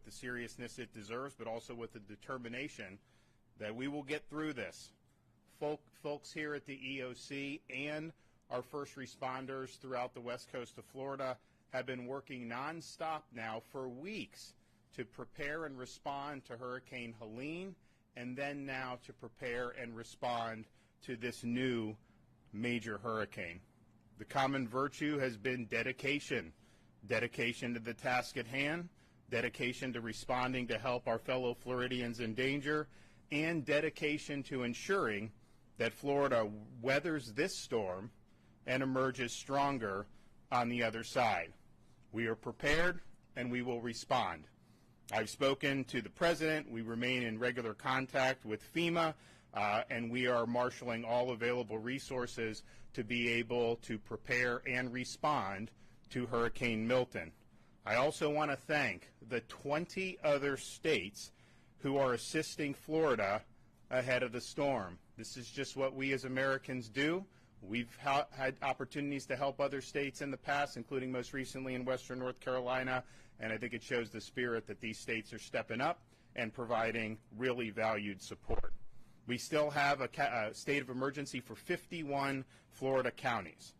the seriousness it deserves, but also with the determination that we will get through this. Folks here at the EOC and our first responders throughout the west coast of Florida have been working nonstop now for weeks to prepare and respond to Hurricane Helene, and then now to prepare and respond to this new major hurricane. The common virtue has been dedication. Dedication to the task at hand, dedication to responding to help our fellow Floridians in danger, and dedication to ensuring that Florida weathers this storm and emerges stronger on the other side. We are prepared and we will respond. I've spoken to the President. We remain in regular contact with FEMA, and we are marshaling all available resources to be able to prepare and respond to Hurricane Milton. I also want to thank the 20 other states who are assisting Florida ahead of the storm. This is just what we as Americans do. We've had opportunities to help other states in the past, including most recently in Western North Carolina, and I think it shows the spirit that these states are stepping up and providing really valued support. We still have a state of emergency for 51 Florida counties.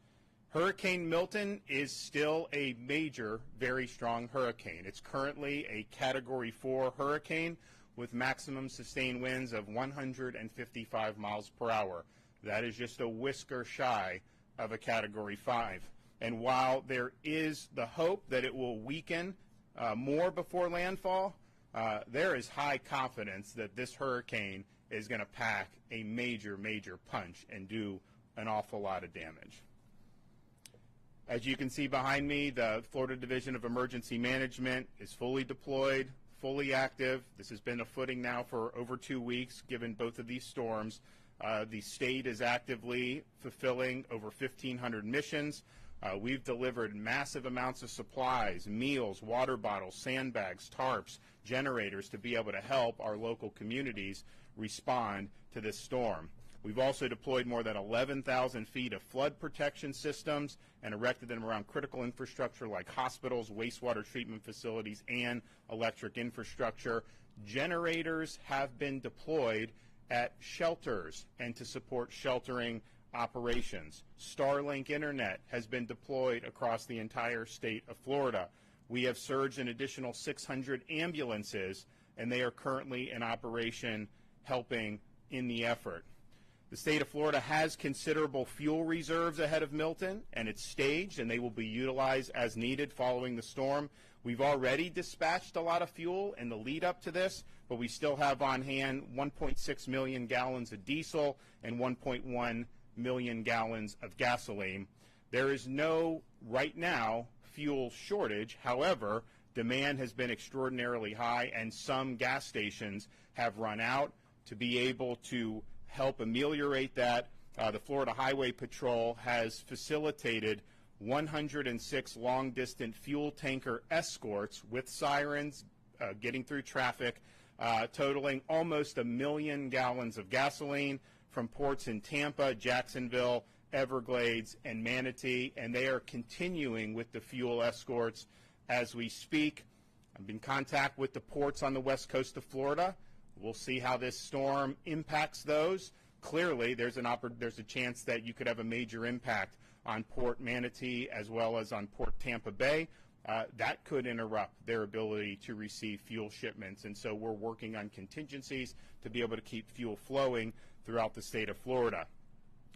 Hurricane Milton is still a major, very strong hurricane. It's currently a Category 4 hurricane with maximum sustained winds of 155 miles per hour. That is just a whisker shy of a Category 5. And while there is the hope that it will weaken more before landfall, there is high confidence that this hurricane is going to pack a major, major punch and do an awful lot of damage. As you can see behind me, the Florida Division of Emergency Management is fully deployed, fully active. This has been a footing now for over 2 weeks, given both of these storms. The state is actively fulfilling over 1,500 missions. We've delivered massive amounts of supplies, meals, water bottles, sandbags, tarps, generators to be able to help our local communities respond to this storm. We've also deployed more than 11,000 feet of flood protection systems and erected them around critical infrastructure like hospitals, wastewater treatment facilities, and electric infrastructure. Generators have been deployed at shelters and to support sheltering operations. Starlink Internet has been deployed across the entire state of Florida. We have surged an additional 600 ambulances, and they are currently in operation helping in the effort. The state of Florida has considerable fuel reserves ahead of Milton, and it's staged, and they will be utilized as needed following the storm. We've already dispatched a lot of fuel in the lead up to this, but we still have on hand 1.6 million gallons of diesel and 1.1 million gallons of gasoline. There is no, right now, fuel shortage. However, demand has been extraordinarily high, and some gas stations have run out. To be able to help ameliorate that, the Florida Highway Patrol has facilitated 106 long-distance fuel tanker escorts with sirens getting through traffic, totaling almost 1 million gallons of gasoline from ports in Tampa, Jacksonville, Everglades, and Manatee, and they are continuing with the fuel escorts as we speak. I'm in contact with the ports on the west coast of Florida. We'll see how this storm impacts those. Clearly, there's a chance that you could have a major impact on Port Manatee as well as on Port Tampa Bay. That could interrupt their ability to receive fuel shipments, and so we're working on contingencies to be able to keep fuel flowing throughout the state of Florida.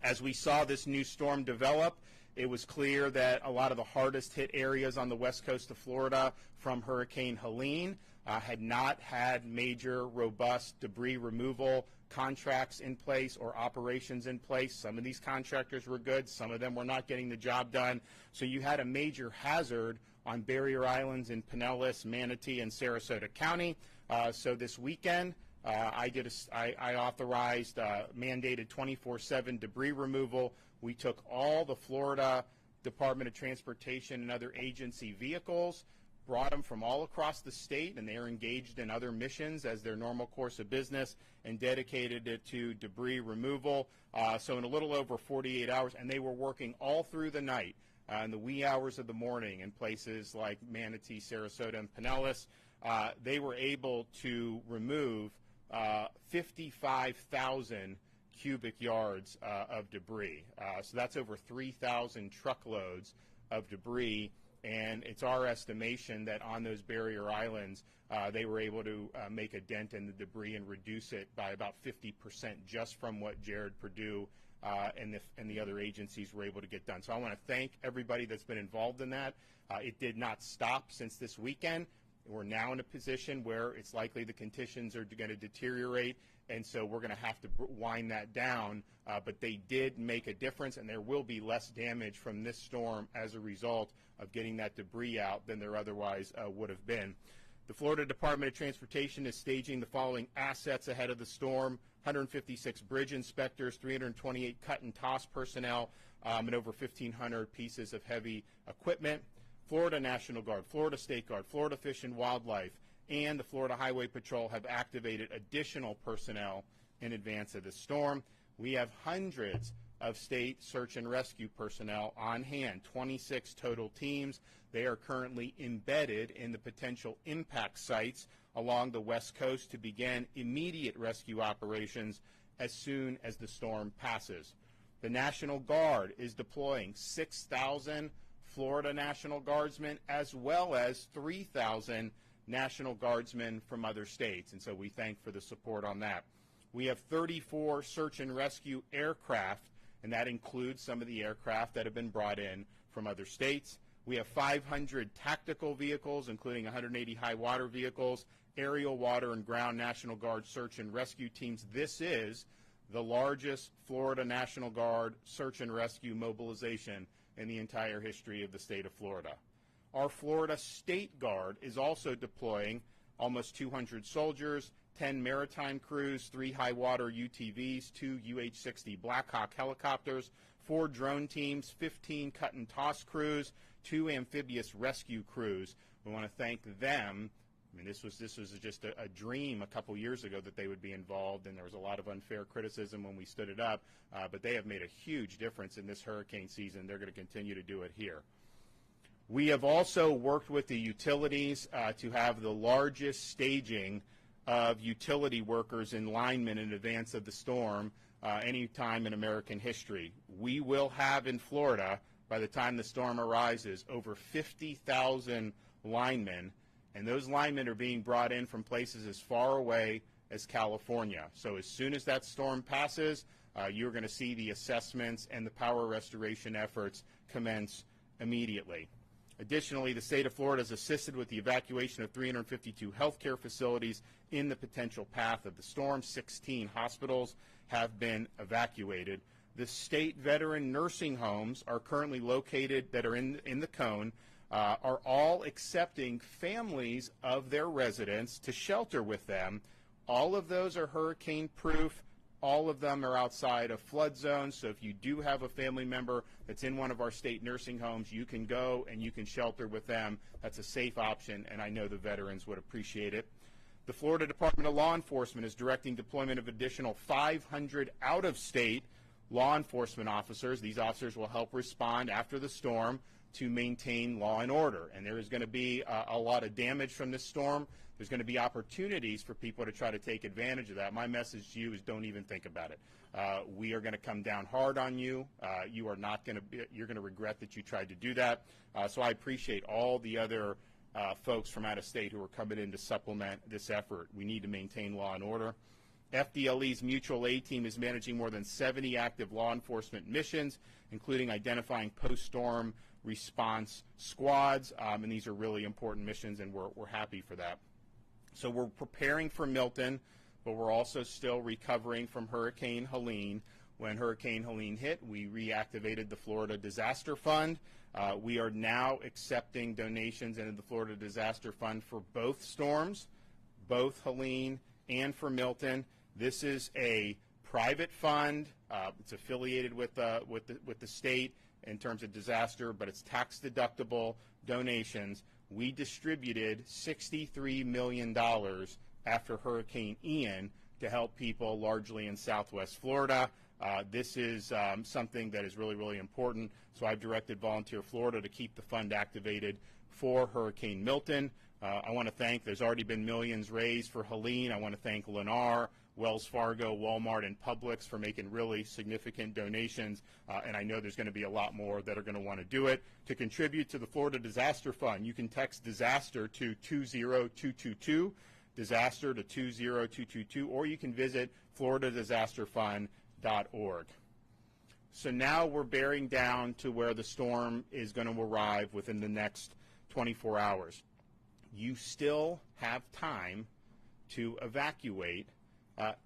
As we saw this new storm develop, it was clear that a lot of the hardest hit areas on the west coast of Florida from Hurricane Helene had not had major, robust debris removal contracts in place or operations in place. Some of these contractors were good. Some of them were not getting the job done. So you had a major hazard on barrier islands in Pinellas, Manatee, and Sarasota County. So this weekend, I authorized mandated 24/7 debris removal. We took all the Florida Department of Transportation and other agency vehicles, brought them from all across the state, and they are engaged in other missions as their normal course of business, and dedicated it to debris removal. So in a little over 48 hours, and they were working all through the night in the wee hours of the morning in places like Manatee, Sarasota, and Pinellas. they were able to remove 55,000 cubic yards of debris. So that's over 3,000 truckloads of debris, and it's our estimation that on those barrier islands, they were able to make a dent in the debris and reduce it by about 50% just from what Jared Perdue and the other agencies were able to get done. So I want to thank everybody that's been involved in that. It did not stop since this weekend. We're now in a position where it's likely the conditions are going to deteriorate, and so we're going to have to wind that down. But they did make a difference, and there will be less damage from this storm as a result of getting that debris out than there otherwise would have been. The Florida Department of Transportation is staging the following assets ahead of the storm: 156 bridge inspectors, 328 cut and toss personnel, and over 1,500 pieces of heavy equipment. Florida National Guard, Florida State Guard, Florida Fish and Wildlife, and the Florida Highway Patrol have activated additional personnel in advance of the storm. We have hundreds of state search and rescue personnel on hand, 26 total teams. They are currently embedded in the potential impact sites along the West Coast to begin immediate rescue operations as soon as the storm passes. The National Guard is deploying 6,000 Florida National Guardsmen as well as 3,000 National Guardsmen from other states, and so we thank for the support on that. We have 34 search and rescue aircraft, and that includes some of the aircraft that have been brought in from other states. We have 500 tactical vehicles, including 180 high water vehicles, aerial, water, and ground National Guard search and rescue teams. This is the largest Florida National Guard search and rescue mobilization in the entire history of the state of Florida. Our Florida State Guard is also deploying almost 200 soldiers, 10 maritime crews, 3 high water UTVs, 2 UH-60 Black Hawk helicopters, 4 drone teams, 15 cut and toss crews, 2 amphibious rescue crews. We want to thank them. I mean, this was just a dream a couple years ago that they would be involved, and there was a lot of unfair criticism when we stood it up, but they have made a huge difference in this hurricane season. They're going to continue to do it here. We have also worked with the utilities to have the largest staging of utility workers and linemen in advance of the storm any time in American history. We will have in Florida, by the time the storm arises, over 50,000 linemen, and those linemen are being brought in from places as far away as California. So as soon as that storm passes, you're going to see the assessments and the power restoration efforts commence immediately. Additionally, the state of Florida has assisted with the evacuation of 352 healthcare facilities in the potential path of the storm. 16 hospitals have been evacuated. The state veteran nursing homes are currently located that are in the cone, are all accepting families of their residents to shelter with them. All of those are hurricane proof. All of them are outside of flood zones, so if you do have a family member that's in one of our state nursing homes, you can go and you can shelter with them. That's a safe option, and I know the veterans would appreciate it. The Florida Department of Law Enforcement is directing deployment of additional 500 out-of-state law enforcement officers. These officers will help respond after the storm to maintain law and order, and there is going to be a lot of damage from this storm. There's going to be opportunities for people to try to take advantage of that. My message to you is don't even think about it. We are going to come down hard on you. You are not going to be, you're going to regret that you tried to do that. So I appreciate all the other folks from out of state who are coming in to supplement this effort. We need to maintain law and order. FDLE's mutual aid team is managing more than 70 active law enforcement missions, including identifying post-storm response squads, and these are really important missions, and we're happy for that. So we're preparing for Milton, but we're also still recovering from Hurricane Helene. When Hurricane Helene hit, we reactivated the Florida Disaster Fund. We are now accepting donations into the Florida Disaster Fund for both storms, both Helene and for Milton. This is a private fund. It's affiliated with the state in terms of disaster, but it's tax deductible donations. We distributed $63 million after Hurricane Ian to help people largely in Southwest Florida. This is something that is really, really important. So I've directed Volunteer Florida to keep the fund activated for Hurricane Milton. I want to thank, there's already been millions raised for Helene. I want to thank Lennar, Wells Fargo, Walmart, and Publix for making really significant donations, and I know there's going to be a lot more that are going to want to do it. To contribute to the Florida Disaster Fund, you can text disaster to 20222, disaster to 20222, or you can visit floridadisasterfund.org. So now we're bearing down to where the storm is going to arrive within the next 24 hours. You still have time to evacuate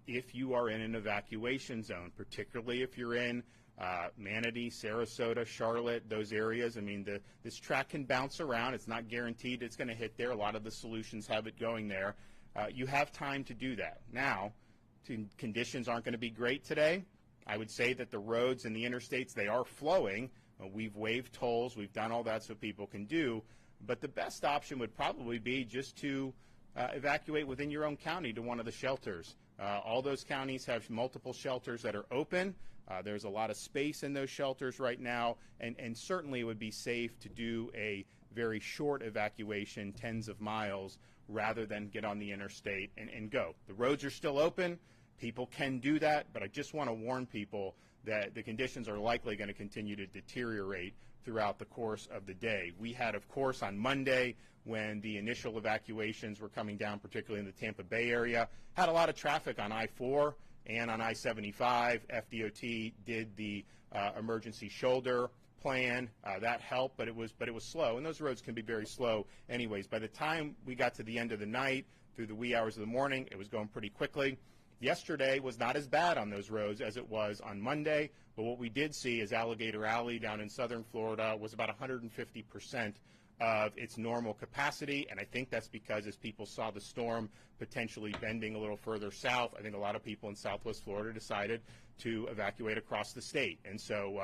if you are in an evacuation zone, particularly if you're in Manatee, Sarasota, Charlotte, those areas. I mean, this track can bounce around. It's not guaranteed it's going to hit there. A lot of the solutions have it going there. You have time to do that. Now, conditions aren't going to be great today. I would say that the roads and the interstates, they are flowing. We've waived tolls. We've done all that so people can do. But the best option would probably be just to evacuate within your own county to one of the shelters. All those counties have multiple shelters that are open. There's a lot of space in those shelters right now, and certainly it would be safe to do a very short evacuation, tens of miles, rather than get on the interstate and go. The roads are still open. People can do that, but I just want to warn people that the conditions are likely going to continue to deteriorate throughout the course of the day. We had, of course, on Monday, when the initial evacuations were coming down, particularly in the Tampa Bay area, had a lot of traffic on I-4 and on I-75. FDOT did the emergency shoulder plan. That helped, but it was slow, and those roads can be very slow anyways. By the time we got to the end of the night, through the wee hours of the morning, it was going pretty quickly. Yesterday was not as bad on those roads as it was on Monday, but what we did see is Alligator Alley down in southern Florida was about 150% of its normal capacity, and I think that's because as people saw the storm potentially bending a little further south, I think a lot of people in Southwest Florida decided to evacuate across the state, and so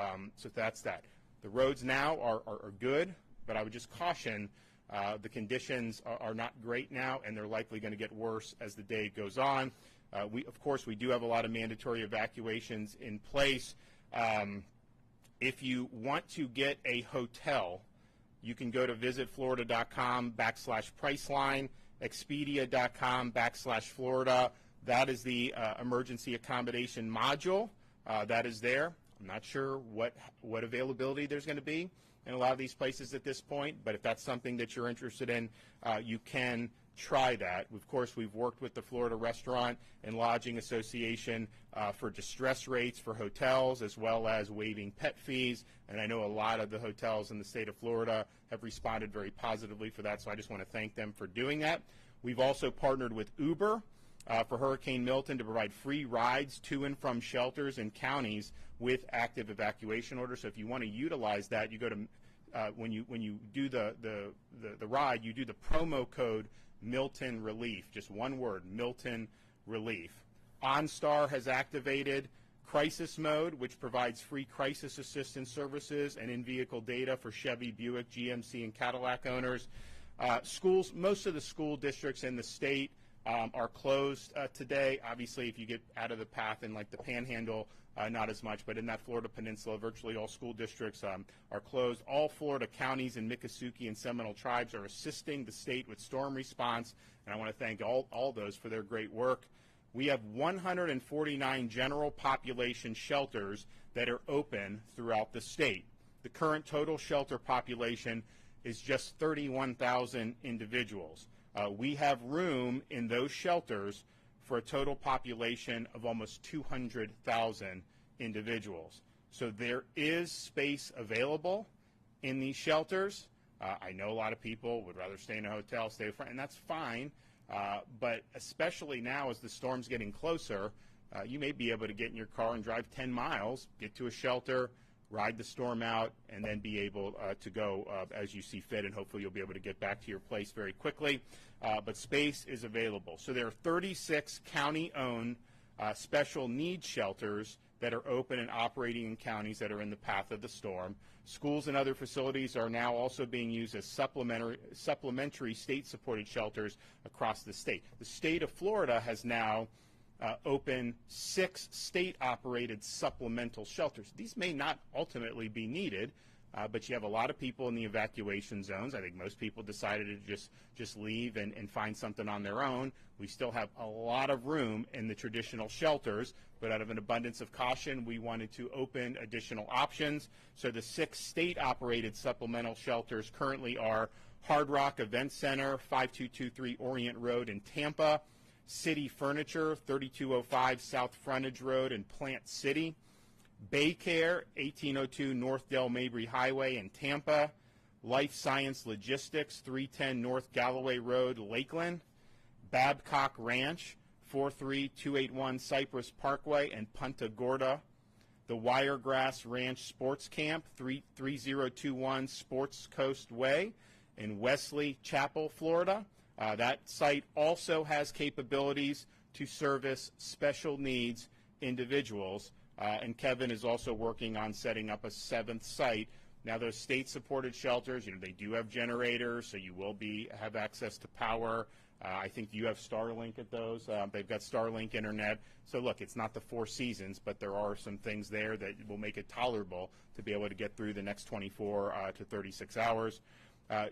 that's that. The roads now are good, but I would just caution the conditions are not great now, and they're likely going to get worse as the day goes on. Of course, we do have a lot of mandatory evacuations in place. If you want to get a hotel, you can go to visitflorida.com/Priceline, Expedia.com/Florida. That is the emergency accommodation module that is there. I'm not sure what availability there's going to be in a lot of these places at this point, but if that's something that you're interested in, you can try that. Of course, we've worked with the Florida Restaurant and Lodging Association for distress rates for hotels, as well as waiving pet fees, and I know a lot of the hotels in the state of Florida have responded very positively for that, so I just want to thank them for doing that. We've also partnered with Uber for Hurricane Milton to provide free rides to and from shelters and counties with active evacuation orders. So if you want to utilize that, you go to when you do the ride, you do the promo code Milton Relief, just one word, Milton Relief. OnStar has activated Crisis Mode, which provides free crisis assistance services and in-vehicle data for Chevy, Buick, GMC, and Cadillac owners. Schools, most of the school districts in the state are closed today. Obviously, if you get out of the path in like the Panhandle, not as much, but in that Florida Peninsula, virtually all school districts are closed. All Florida counties and Miccosukee and Seminole tribes are assisting the state with storm response, and I want to thank all those for their great work. We have 149 general population shelters that are open throughout the state. The current total shelter population is just 31,000 individuals. We have room in those shelters for a total population of almost 200,000 individuals. So there is space available in these shelters. I know a lot of people would rather stay in a hotel, stay with friends, and that's fine. But especially now as the storm's getting closer, you may be able to get in your car and drive 10 miles, get to a shelter, ride the storm out, and then be able to go as you see fit, and hopefully you'll be able to get back to your place very quickly. But space is available. So there are 36 county-owned special needs shelters that are open and operating in counties that are in the path of the storm. Schools and other facilities are now also being used as supplementary state-supported shelters across the state. The state of Florida has now opened 6 state-operated supplemental shelters. These may not ultimately be needed, but you have a lot of people in the evacuation zones. I think most people decided to just leave and find something on their own. We still have a lot of room in the traditional shelters, but out of an abundance of caution, we wanted to open additional options. So the 6 state-operated supplemental shelters currently are Hard Rock Event Center, 5223 Orient Road in Tampa, City Furniture, 3205 South Frontage Road in Plant City, Bay Care, 1802 North Del Mabry Highway in Tampa, Life Science Logistics, 310 North Galloway Road, Lakeland, Babcock Ranch, 43281 Cypress Parkway in Punta Gorda, the Wiregrass Ranch Sports Camp, 3021 Sports Coast Way in Wesley Chapel, Florida. That site also has capabilities to service special needs individuals. And Kevin is also working on setting up a 7th site. Now, those state-supported shelters, they do have generators, so you will have access to power. I think you have Starlink at those. They've got Starlink internet. So, look, it's not the 4 seasons, but there are some things there that will make it tolerable to be able to get through the next 24 to 36 hours.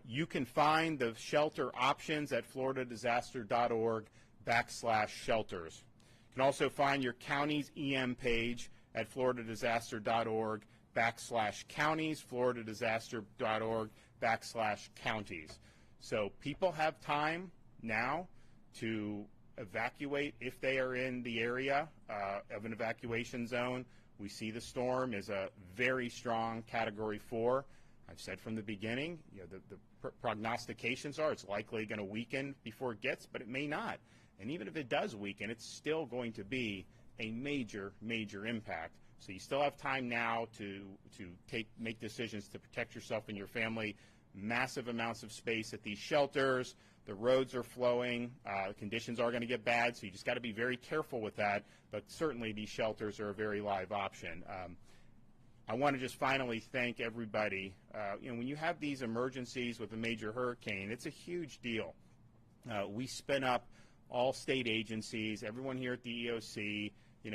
You can find the shelter options at floridadisaster.org/shelters. You can also find your county's EM page at floridadisaster.org/counties, floridadisaster.org/counties. So people have time now to evacuate if they are in the area of an evacuation zone. We see the storm is a very strong Category 4. I've said from the beginning, the prognostications are it's likely going to weaken before it gets, but it may not. And even if it does weaken, it's still going to be a major, major impact. So you still have time now to make decisions to protect yourself and your family. Massive amounts of space at these shelters. The roads are flowing. Conditions are going to get bad, so you just got to be very careful with that. But certainly these shelters are a very live option. I want to just finally thank everybody. When you have these emergencies with a major hurricane, it's a huge deal. We spin up all state agencies, everyone here at the EOC,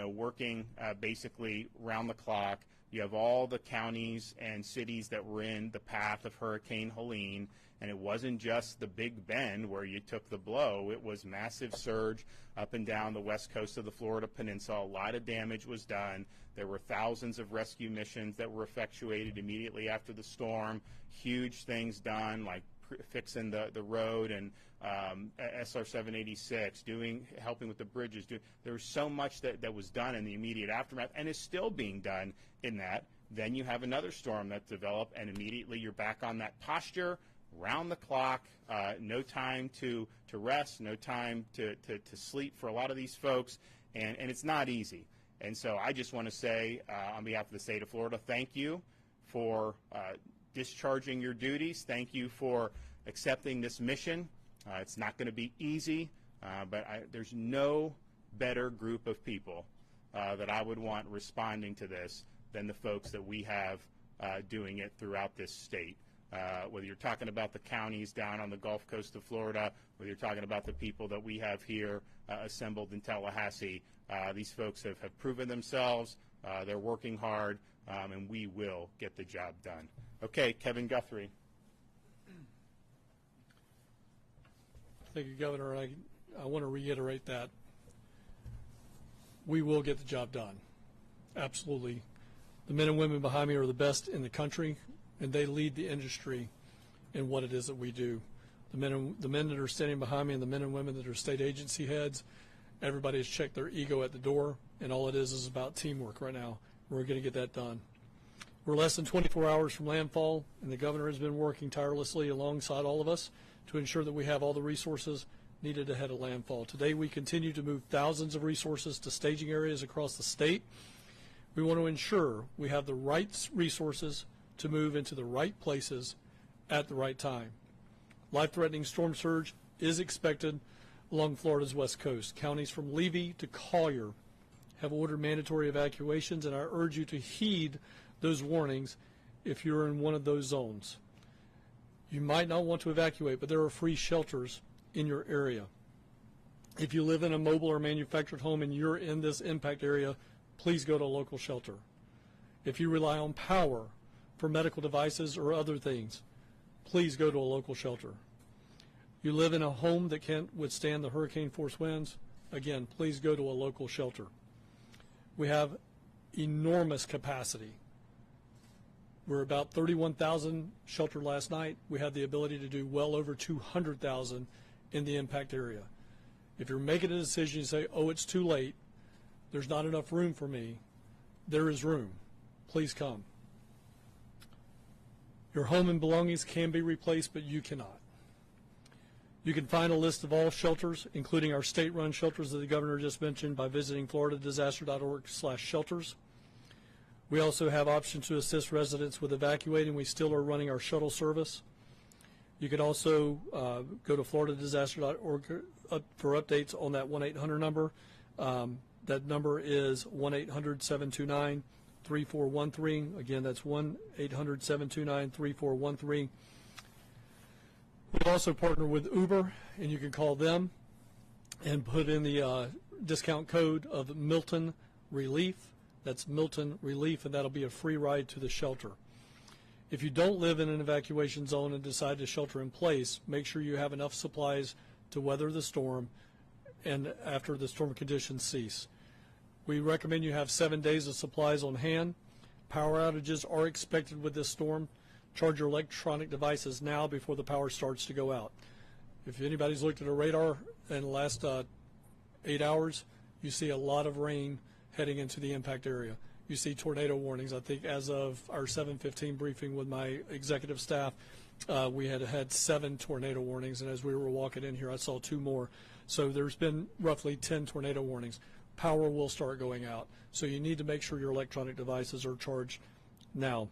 working basically round the clock. You have all the counties and cities that were in the path of Hurricane Helene, and it wasn't just the Big Bend where you took the blow. It was massive surge up and down the west coast of the Florida Peninsula. A lot of damage was done. There were thousands of rescue missions that were effectuated immediately after the storm. Huge things done, like fixing the road and SR 786, helping with the bridges. There was so much that was done in the immediate aftermath and is still being done in that. Then you have another storm that developed, and immediately you're back on that posture, round the clock, no time to rest, no time to sleep for a lot of these folks, and it's not easy. And so I just want to say, on behalf of the state of Florida, thank you for discharging your duties. Thank you for accepting this mission. It's not going to be easy, but there's no better group of people that I would want responding to this than the folks that we have doing it throughout this state. Whether you're talking about the counties down on the Gulf Coast of Florida, whether you're talking about the people that we have here assembled in Tallahassee, these folks have proven themselves. They're working hard, and we will get the job done. Okay, Kevin Guthrie. Thank you, Governor. I want to reiterate that we will get the job done. Absolutely. The men and women behind me are the best in the country, and they lead the industry in what it is that we do. The men that are standing behind me and the men and women that are state agency heads, everybody has checked their ego at the door, and all it is about teamwork right now. We're going to get that done. We're less than 24 hours from landfall, and the governor has been working tirelessly alongside all of us to ensure that we have all the resources needed ahead of landfall. Today, we continue to move thousands of resources to staging areas across the state. We want to ensure we have the right resources to move into the right places at the right time. Life-threatening storm surge is expected along Florida's west coast. Counties from Levy to Collier have ordered mandatory evacuations, and I urge you to heed those warnings if you're in one of those zones. You might not want to evacuate, but there are free shelters in your area. If you live in a mobile or manufactured home and you're in this impact area, please go to a local shelter. If you rely on power, for medical devices or other things, please go to a local shelter. You live in a home that can't withstand the hurricane force winds, again, please go to a local shelter. We have enormous capacity. We're about 31,000 sheltered last night. We have the ability to do well over 200,000 in the impact area. If you're making a decision, you say, oh, it's too late, there's not enough room for me, there is room. Please come. Your home and belongings can be replaced, but you cannot. You can find a list of all shelters, including our state-run shelters that the governor just mentioned, by visiting floridadisaster.org/shelters. We also have options to assist residents with evacuating. We still are running our shuttle service. You can also go to floridadisaster.org for updates on that 1-800 number. That number is 1-800-729-3413. Again, that's 1-800-729-3413. We also partner with Uber, and you can call them and put in the discount code of Milton Relief. That's Milton Relief, and that'll be a free ride to the shelter. If you don't live in an evacuation zone and decide to shelter in place, make sure you have enough supplies to weather the storm and after the storm conditions cease. We recommend you have 7 days of supplies on hand. Power outages are expected with this storm. Charge your electronic devices now before the power starts to go out. If anybody's looked at a radar in the last 8 hours, you see a lot of rain heading into the impact area. You see tornado warnings. I think as of our 7:15 briefing with my executive staff, we had 7 tornado warnings, and as we were walking in here, I saw 2 more. So there's been roughly 10 tornado warnings. Power will start going out, so you need to make sure your electronic devices are charged now.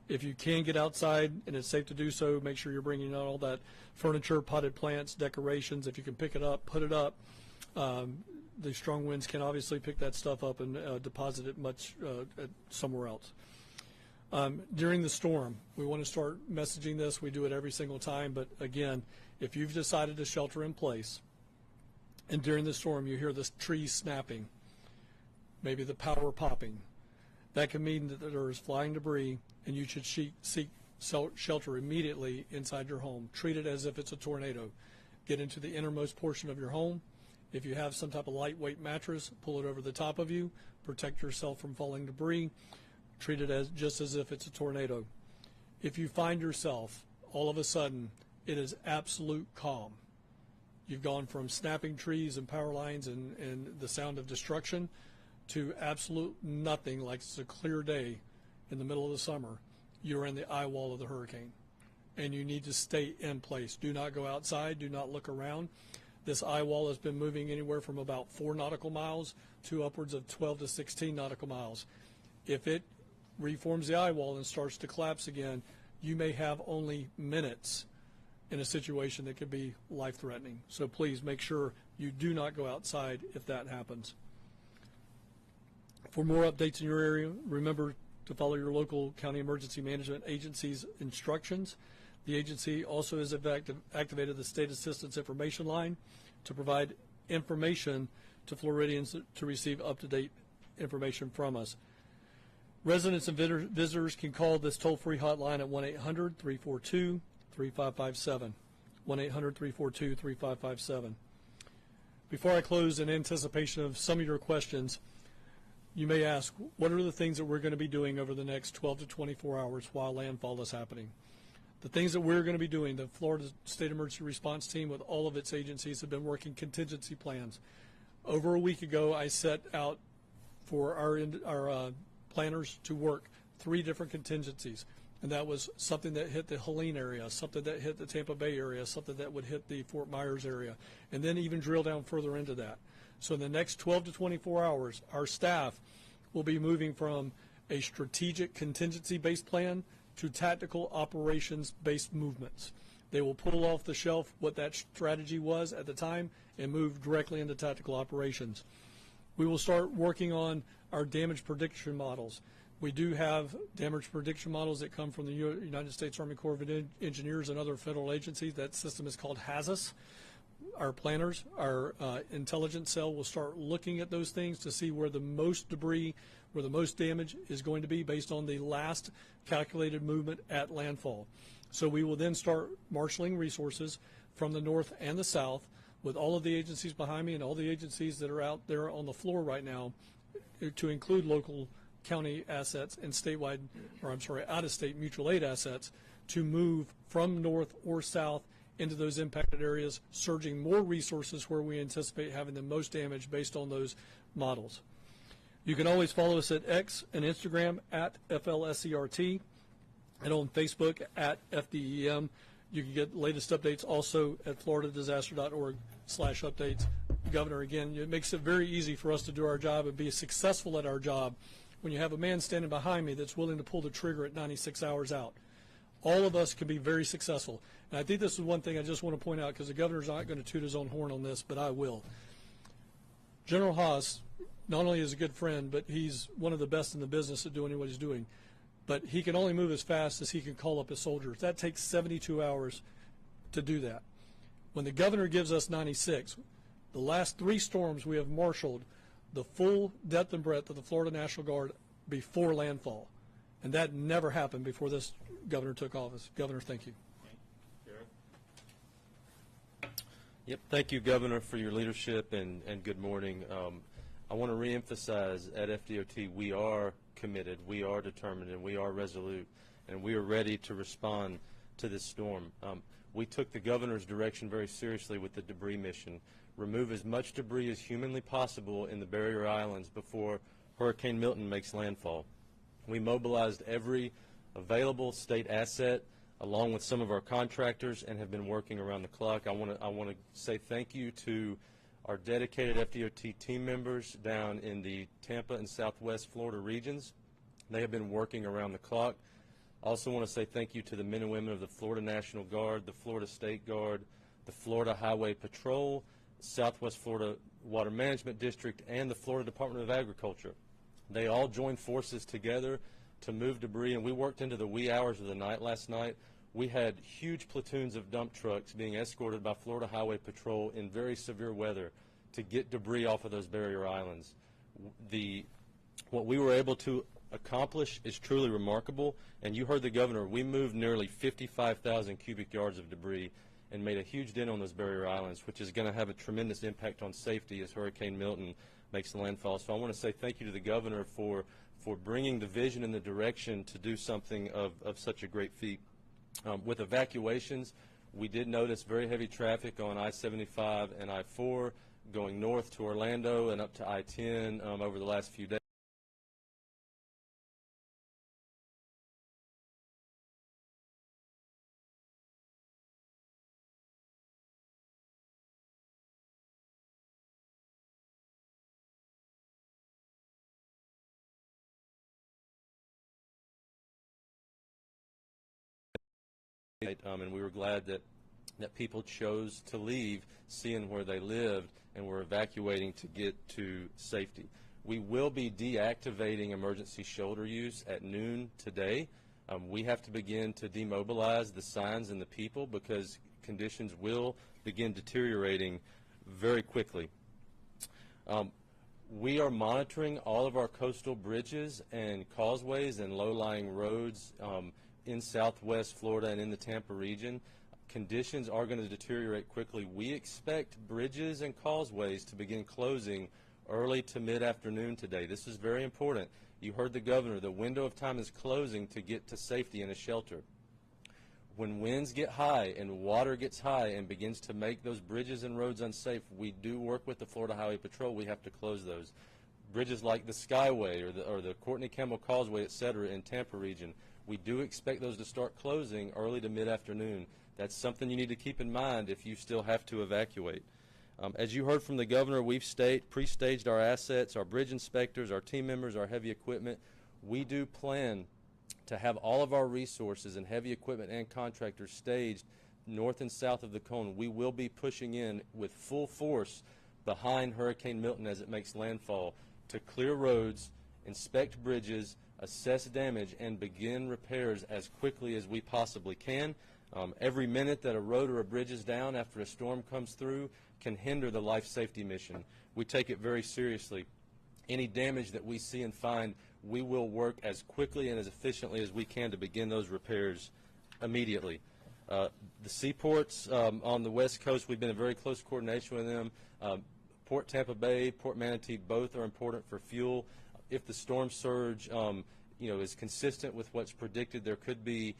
If you can get outside and it's safe to do so, make sure you're bringing out all that furniture, potted plants, decorations. If you can pick it up, put it up. The strong winds can obviously pick that stuff up and deposit it much somewhere else. During the storm, we want to start messaging this. We do it every single time, but again, if you've decided to shelter in place and during the storm you hear the trees snapping, maybe the power popping, that can mean that there is flying debris and you should seek shelter immediately inside your home. Treat it as if it's a tornado. Get into the innermost portion of your home. If you have some type of lightweight mattress, pull it over the top of you. Protect yourself from falling debris. Treat it just as if it's a tornado. If you find yourself, all of a sudden, it is absolute calm. You've gone from snapping trees and power lines and the sound of destruction to absolute nothing, like it's a clear day in the middle of the summer. You're in the eye wall of the hurricane, and you need to stay in place. Do not go outside. Do not look around. This eye wall has been moving anywhere from about 4 nautical miles to upwards of 12 to 16 nautical miles. If it reforms the eye wall and starts to collapse again, you may have only minutes in a situation that could be life-threatening. So please make sure you do not go outside if that happens. For more updates in your area, remember to follow your local county emergency management agency's instructions. The agency also has activated the State Assistance Information Line to provide information to Floridians to receive up-to-date information from us. Residents and visitors can call this toll-free hotline at 1-800-342-3557, 1-800-342-3557. Before I close, in anticipation of some of your questions, you may ask, what are the things that we're going to be doing over the next 12 to 24 hours while landfall is happening? The things that we're going to be doing, the Florida State Emergency Response Team with all of its agencies have been working contingency plans. Over a week ago, I set out for our planners to work 3 different contingencies, and that was something that hit the Helene area, something that hit the Tampa Bay area, something that would hit the Fort Myers area, and then even drill down further into that. So in the next 12 to 24 hours, our staff will be moving from a strategic contingency-based plan to tactical operations-based movements. They will pull off the shelf what that strategy was at the time and move directly into tactical operations. We will start working on our damage prediction models. We do have damage prediction models that come from the United States Army Corps of Engineers and other federal agencies. That system is called HAZUS. our planners, our intelligence cell will start looking at those things to see where the most debris, where the most damage is going to be based on the last calculated movement at landfall. So we will then start marshaling resources from the north and the south with all of the agencies behind me and all the agencies that are out there on the floor right now, to include local county assets and statewide, or I'm sorry, out-of-state mutual aid assets, to move from north or south into those impacted areas, surging more resources where we anticipate having the most damage based on those models. You can always follow us at X and Instagram at FLSERT and on Facebook at FDEM. You can get latest updates also at floridadisaster.org/updates. Governor, again, it makes it very easy for us to do our job and be successful at our job when you have a man standing behind me that's willing to pull the trigger at 96 hours out. All of us can be very successful. And I think this is one thing I just want to point out, because the governor's not going to toot his own horn on this, but I will. General Haas not only is a good friend, but he's one of the best in the business at doing what he's doing. But he can only move as fast as he can call up his soldiers. That takes 72 hours to do that. When the governor gives us 96, the last 3 storms we have marshaled the full depth and breadth of the Florida National Guard before landfall. And that never happened before this governor took office. Governor, thank you. Yep, thank you, Governor, for your leadership, and good morning. I want to reemphasize at FDOT, we are committed, we are determined, and we are resolute, and we are ready to respond to this storm. We took the governor's direction very seriously with the debris mission. Remove as much debris as humanly possible in the barrier islands before Hurricane Milton makes landfall. We mobilized every available state asset along with some of our contractors and have been working around the clock. I want to say thank you to our dedicated FDOT team members down in the Tampa and Southwest Florida regions. They have been working around the clock. I also want to say thank you to the men and women of the Florida National Guard, the Florida State Guard, the Florida Highway Patrol, Southwest Florida Water Management District, and the Florida Department of Agriculture. They all joined forces together to move debris, and we worked into the wee hours of the night last night. We had huge platoons of dump trucks being escorted by Florida Highway Patrol in very severe weather to get debris off of those barrier islands. What we were able to accomplish is truly remarkable, and you heard the governor. We moved nearly 55,000 cubic yards of debris and made a huge dent on those barrier islands, which is going to have a tremendous impact on safety as Hurricane Milton makes the landfall. So I want to say thank you to the governor for bringing the vision and the direction to do something of such a great feat. With evacuations, we did notice very heavy traffic on I-75 and I-4 going north to Orlando and up to I-10 over the last few days. And we were glad that people chose to leave, seeing where they lived, and were evacuating to get to safety. We will be deactivating emergency shoulder use at noon today. We have to begin to demobilize the signs and the people because conditions will begin deteriorating very quickly. We are monitoring all of our coastal bridges and causeways and low-lying roads in Southwest Florida and in the Tampa region. Conditions are going to deteriorate quickly. We expect bridges and causeways to begin closing early to mid-afternoon today. This is very important. You heard the governor. The window of time is closing to get to safety in a shelter. When winds get high and water gets high and begins to make those bridges and roads unsafe, we do work with the Florida Highway Patrol. We have to close those. Bridges like the Skyway or the Courtney Campbell Causeway, et cetera, in Tampa region, we do expect those to start closing early to mid-afternoon. That's something you need to keep in mind if you still have to evacuate. As you heard from the governor, we've pre-staged our assets, our bridge inspectors, our team members, our heavy equipment. We do plan to have all of our resources and heavy equipment and contractors staged north and south of the cone. We will be pushing in with full force behind Hurricane Milton as it makes landfall to clear roads, inspect bridges, assess damage, and begin repairs as quickly as we possibly can. Every minute that a road or a bridge is down after a storm comes through can hinder the life safety mission. We take it very seriously. Any damage that we see and find, we will work as quickly and as efficiently as we can to begin those repairs immediately. The seaports on the West Coast, we've been in very close coordination with them. Port Tampa Bay, Port Manatee, both are important for fuel. If the storm surge is consistent with what's predicted, there could be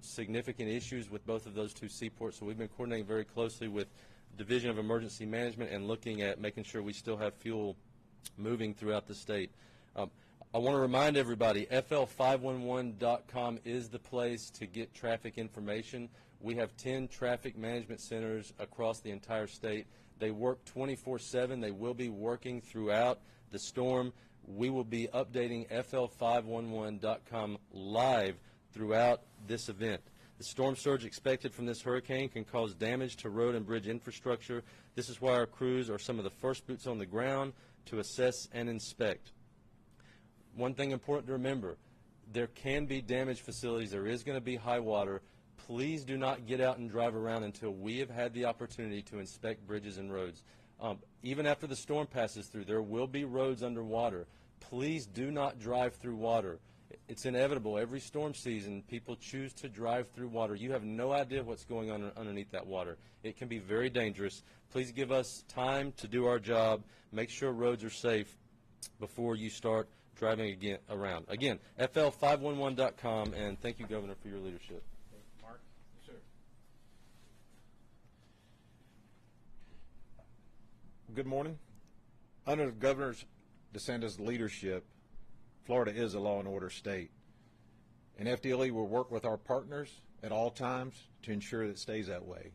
significant issues with both of those two seaports. So we've been coordinating very closely with Division of Emergency Management and looking at making sure we still have fuel moving throughout the state. I want to remind everybody, FL511.com is the place to get traffic information. We have 10 traffic management centers across the entire state. They work 24/7. They will be working throughout the storm. We will be updating FL511.com live throughout this event. The storm surge expected from this hurricane can cause damage to road and bridge infrastructure. This is why our crews are some of the first boots on the ground to assess and inspect. One thing important to remember, there can be damaged facilities. There is going to be high water. Please do not get out and drive around until we have had the opportunity to inspect bridges and roads. Even after the storm passes through, there will be roads underwater. Please do not drive through water. It's inevitable. Every storm season, people choose to drive through water. You have no idea what's going on underneath that water. It can be very dangerous. Please give us time to do our job. Make sure roads are safe before you start driving around. Again, FL511.com, and thank you, Governor, for your leadership. Mark? Yes, sir. Good morning. Under Governor DeSantis' leadership, Florida is a law and order state. And FDLE will work with our partners at all times to ensure that it stays that way.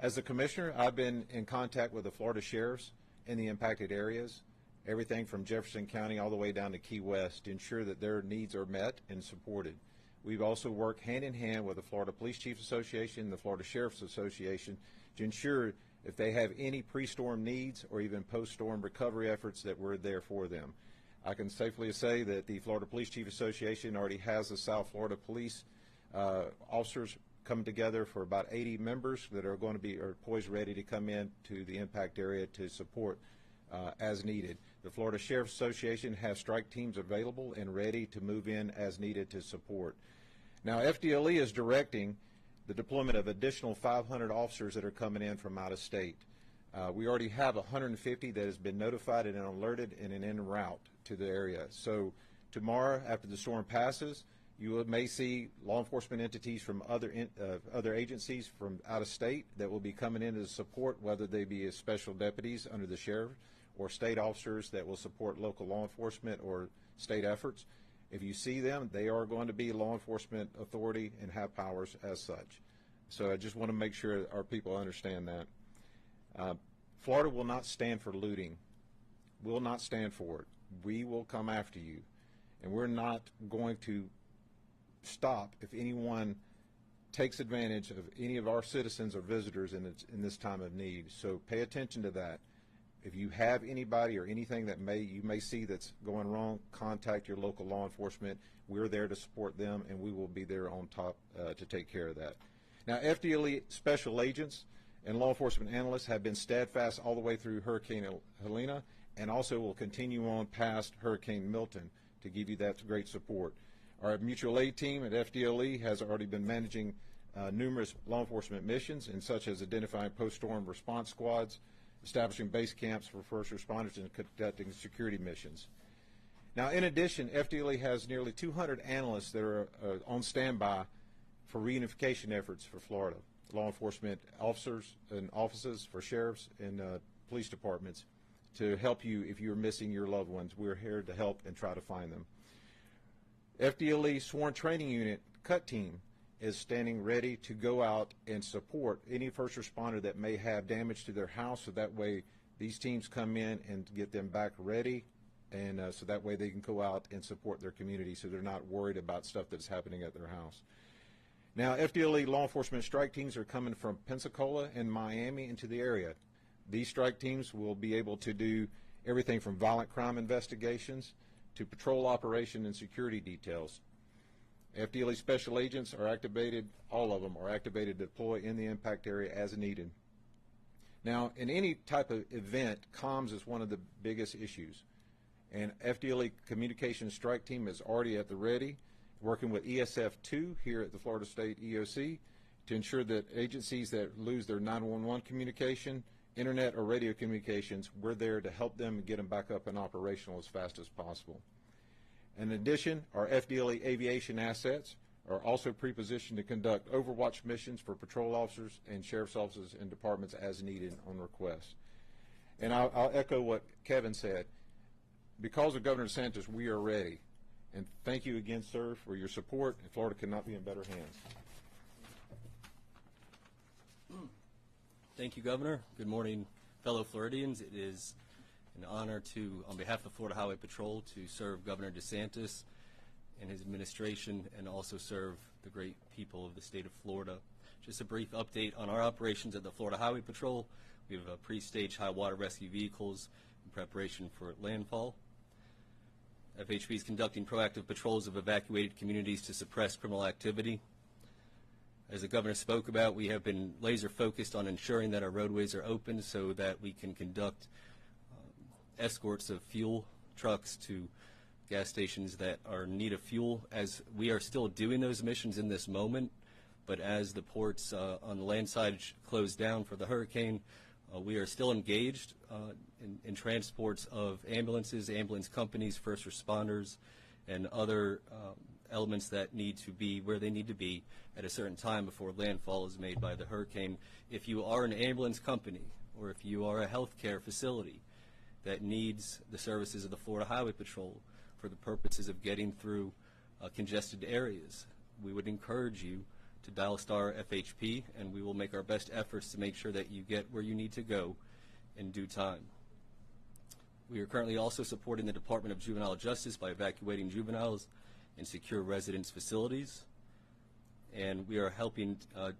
As the commissioner, I've been in contact with the Florida sheriffs in the impacted areas, everything from Jefferson County all the way down to Key West, to ensure that their needs are met and supported. We've also worked hand in hand with the Florida Police Chiefs Association, the Florida Sheriff's Association, to ensure if they have any pre-storm needs or even post-storm recovery efforts that we're there for them. I can safely say that the Florida Police Chief Association already has the South Florida Police officers come together for about 80 members that are going to be poised ready to come in to the impact area to support as needed. The Florida Sheriff's Association has strike teams available and ready to move in as needed to support. Now, FDLE is directing the deployment of additional 500 officers that are coming in from out of state. We already have 150 that has been notified and alerted and en route to the area. So tomorrow, after the storm passes, you may see law enforcement entities from other agencies from out of state that will be coming in to support, whether they be as special deputies under the sheriff or state officers that will support local law enforcement or state efforts. If you see them, they are going to be law enforcement authority and have powers as such. So I just want to make sure our people understand that. Florida will not stand for looting. Will not stand for it. We will come after you. And we're not going to stop if anyone takes advantage of any of our citizens or visitors in this time of need. So pay attention to that. If you have anybody or anything that you may see that's going wrong, contact your local law enforcement. We're there to support them, and we will be there on top to take care of that. Now, FDLE special agents and law enforcement analysts have been steadfast all the way through Hurricane Helena, and also will continue on past Hurricane Milton to give you that great support. Our mutual aid team at FDLE has already been managing numerous law enforcement missions, and such as identifying post-storm response squads, establishing base camps for first responders, and conducting security missions. Now, in addition, FDLE has nearly 200 analysts that are on standby for reunification efforts for Florida, law enforcement officers and offices for sheriffs and police departments to help you if you're missing your loved ones. We're here to help and try to find them. FDLE Sworn Training Unit CUT team is standing ready to go out and support any first responder that may have damage to their house, so that way these teams come in and get them back ready, and so that way they can go out and support their community so they're not worried about stuff that's happening at their house. Now, FDLE law enforcement strike teams are coming from Pensacola and Miami into the area. These strike teams will be able to do everything from violent crime investigations to patrol operation and security details. FDLE special agents are activated, all of them are activated to deploy in the impact area as needed. Now, in any type of event, comms is one of the biggest issues. And FDLE Communications Strike Team is already at the ready, working with ESF2 here at the Florida State EOC to ensure that agencies that lose their 911 communication, internet or radio communications, we're there to help them and get them back up and operational as fast as possible. In addition, our FDLE aviation assets are also pre-positioned to conduct overwatch missions for patrol officers and sheriff's offices and departments as needed on request. And I'll echo what Kevin said. Because of Governor DeSantis, we are ready. And thank you again, sir, for your support. And Florida could not be in better hands. Thank you, Governor. Good morning, fellow Floridians. It is an honor to, on behalf of the Florida Highway Patrol, to serve Governor DeSantis and his administration and also serve the great people of the state of Florida. Just a brief update on our operations at the Florida Highway Patrol. We have pre-staged high water rescue vehicles in preparation for landfall. FHP is conducting proactive patrols of evacuated communities to suppress criminal activity. As the Governor spoke about, we have been laser focused on ensuring that our roadways are open so that we can conduct escorts of fuel trucks to gas stations that are in need of fuel, as we are still doing those missions in this moment. But as the ports on the land side closed down for the hurricane, we are still engaged in transports of ambulances, ambulance companies, first responders, and other elements that need to be where they need to be at a certain time before landfall is made by the hurricane. If you are an ambulance company or if you are a healthcare facility that needs the services of the Florida Highway Patrol for the purposes of getting through congested areas, we would encourage you to dial star FHP, and we will make our best efforts to make sure that you get where you need to go in due time. We are currently also supporting the Department of Juvenile Justice by evacuating juveniles in secure residence facilities, and we are helping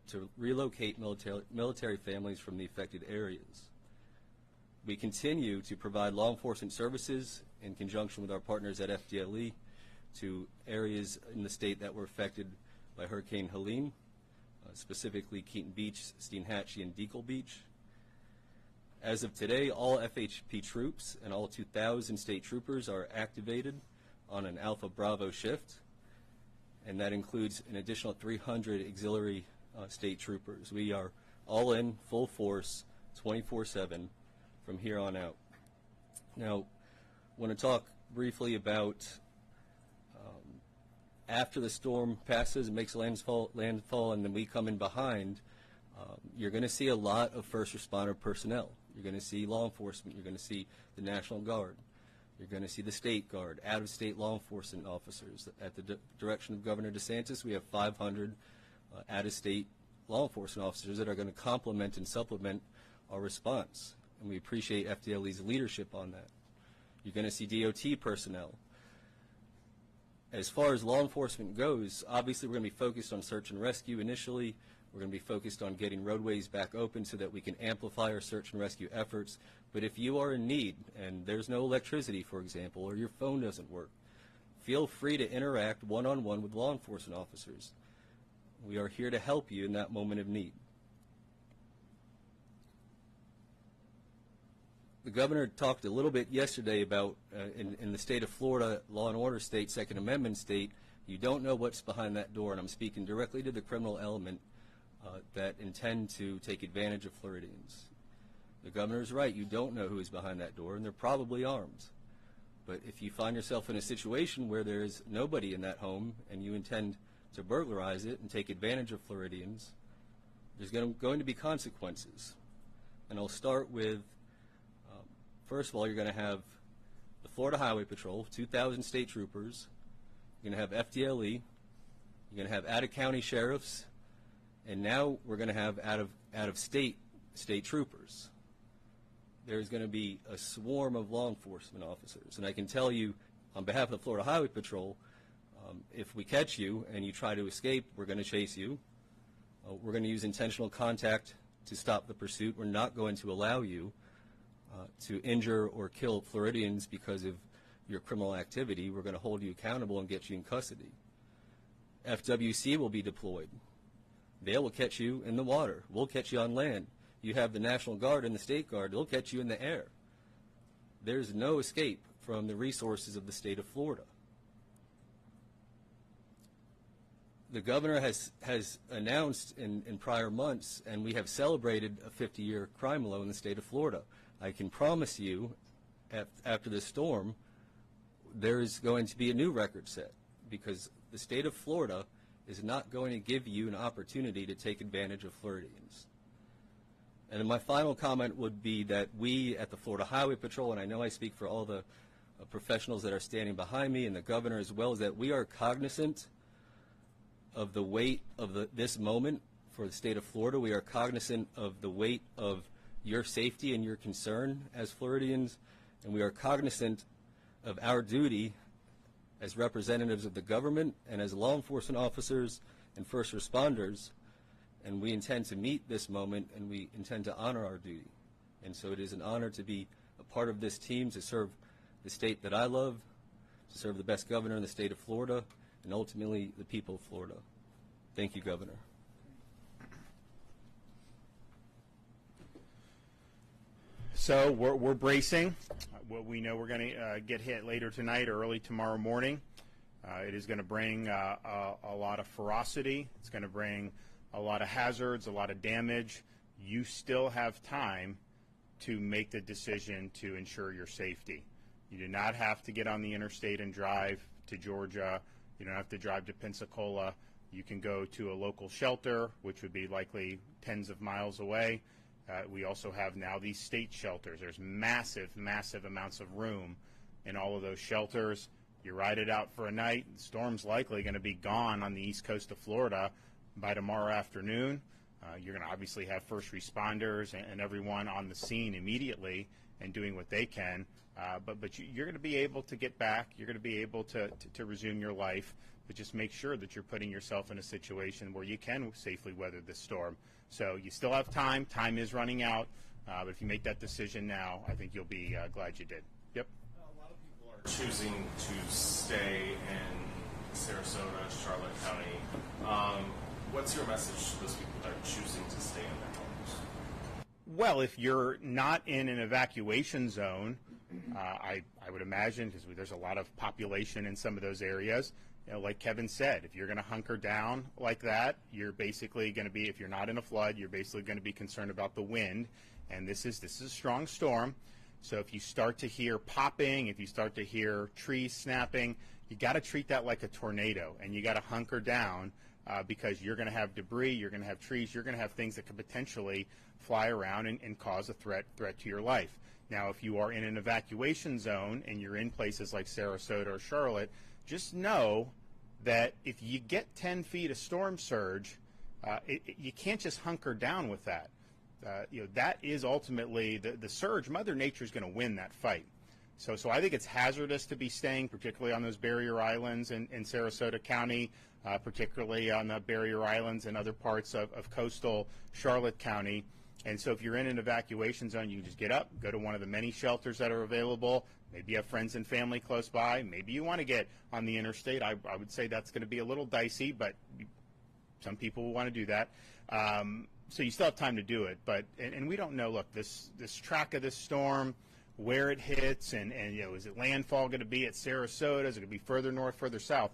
to relocate military families from the affected areas. We continue to provide law enforcement services in conjunction with our partners at FDLE to areas in the state that were affected by Hurricane Helene, specifically Keaton Beach, Steinhatchee, and Deacle Beach. As of today, all FHP troops and all 2,000 state troopers are activated on an Alpha Bravo shift, and that includes an additional 300 auxiliary state troopers. We are all in, full force, 24/7 from here on out. Now, I want to talk briefly about after the storm passes and makes landfall and then we come in behind, you're going to see a lot of first responder personnel. You're going to see law enforcement. You're going to see the National Guard. You're going to see the State Guard, out-of-state law enforcement officers. At the direction of Governor DeSantis, we have 500 out-of-state law enforcement officers that are going to complement and supplement our response, and we appreciate FDLE's leadership on that. You're going to see DOT personnel. As far as law enforcement goes, obviously we're going to be focused on search and rescue initially. We're going to be focused on getting roadways back open so that we can amplify our search and rescue efforts. But if you are in need and there's no electricity, for example, or your phone doesn't work, feel free to interact one-on-one with law enforcement officers. We are here to help you in that moment of need. The governor talked a little bit yesterday about in the state of Florida, law and order state, Second Amendment state, you don't know what's behind that door, and I'm speaking directly to the criminal element that intend to take advantage of Floridians. The governor is right, you don't know who is behind that door, and they're probably armed. But if you find yourself in a situation where there is nobody in that home and you intend to burglarize it and take advantage of Floridians, there's going to be consequences. And I'll start with first of all, you're going to have the Florida Highway Patrol, 2,000 state troopers. You're going to have FDLE. You're going to have out-of-county sheriffs. And now we're going to have out-of-state troopers. There's going to be a swarm of law enforcement officers. And I can tell you, on behalf of the Florida Highway Patrol, if we catch you and you try to escape, we're going to chase you. We're going to use intentional contact to stop the pursuit. We're not going to allow you to injure or kill Floridians because of your criminal activity. We're going to hold you accountable and get you in custody. FWC will be deployed. They will catch you in the water. We'll catch you on land. you have the National Guard and the State Guard, they'll catch you in the air. There's no escape from the resources of the state of Florida. The governor has announced in prior months, and we have celebrated a 50-year crime low in the state of Florida. I can promise you, after this storm, there is going to be a new record set, because the state of Florida is not going to give you an opportunity to take advantage of Floridians. And then my final comment would be that we at the Florida Highway Patrol, and I know I speak for all the professionals that are standing behind me and the governor as well, is that we are cognizant of the weight of this moment for the state of Florida. We are cognizant of the weight of your safety and your concern as Floridians, and we are cognizant of our duty as representatives of the government and as law enforcement officers and first responders, and we intend to meet this moment and we intend to honor our duty. And so it is an honor to be a part of this team, to serve the state that I love, to serve the best governor in the state of Florida, and ultimately the people of Florida. Thank you, Governor. So we're bracing. We know we're going to get hit later tonight or early tomorrow morning. It is going to bring a lot of ferocity. It's going to bring a lot of hazards, a lot of damage. You still have time to make the decision to ensure your safety. You do not have to get on the interstate and drive to Georgia. You don't have to drive to Pensacola. You can go to a local shelter, which would be likely tens of miles away. We also have now these state shelters. There's massive, massive amounts of room in all of those shelters. You ride it out for a night. The storm's likely going to be gone on the east coast of Florida by tomorrow afternoon. You're going to obviously have first responders and everyone on the scene immediately and doing what they can. But you're going to be able to get back. You're going to be able to resume your life. But just make sure that you're putting yourself in a situation where you can safely weather this storm. So you still have time. Time is running out. But if you make that decision now, I think you'll be glad you did. Yep. A lot of people are choosing to stay in Sarasota, Charlotte County. What's your message to those people that are choosing to stay in their homes? Well, if you're not in an evacuation zone, I would imagine, because there's a lot of population in some of those areas, like Kevin said, if you're going to hunker down like that, you're basically going to be, if you're not in a flood, you're basically going to be concerned about the wind. And this is a strong storm. So if you start to hear popping, if you start to hear trees snapping, you got to treat that like a tornado, and you got to hunker down because you're going to have debris, you're going to have trees, you're going to have things that could potentially fly around and cause a threat to your life. Now, if you are in an evacuation zone and you're in places like Sarasota or Charlotte, just know that if you get 10 feet of storm surge, you can't just hunker down with that. That is ultimately the surge. Mother Nature is going to win that fight. So I think it's hazardous to be staying, particularly on those barrier islands in Sarasota County, particularly on the barrier islands and other parts of coastal Charlotte County. And so if you're in an evacuation zone, you can just get up, go to one of the many shelters that are available. Maybe you have friends and family close by. Maybe you want to get on the interstate. I would say that's going to be a little dicey, but some people will want to do that. So you still have time to do it. But and we don't know, look, this track of this storm, where it hits, and is it landfall going to be at Sarasota? Is it going to be further north, further south?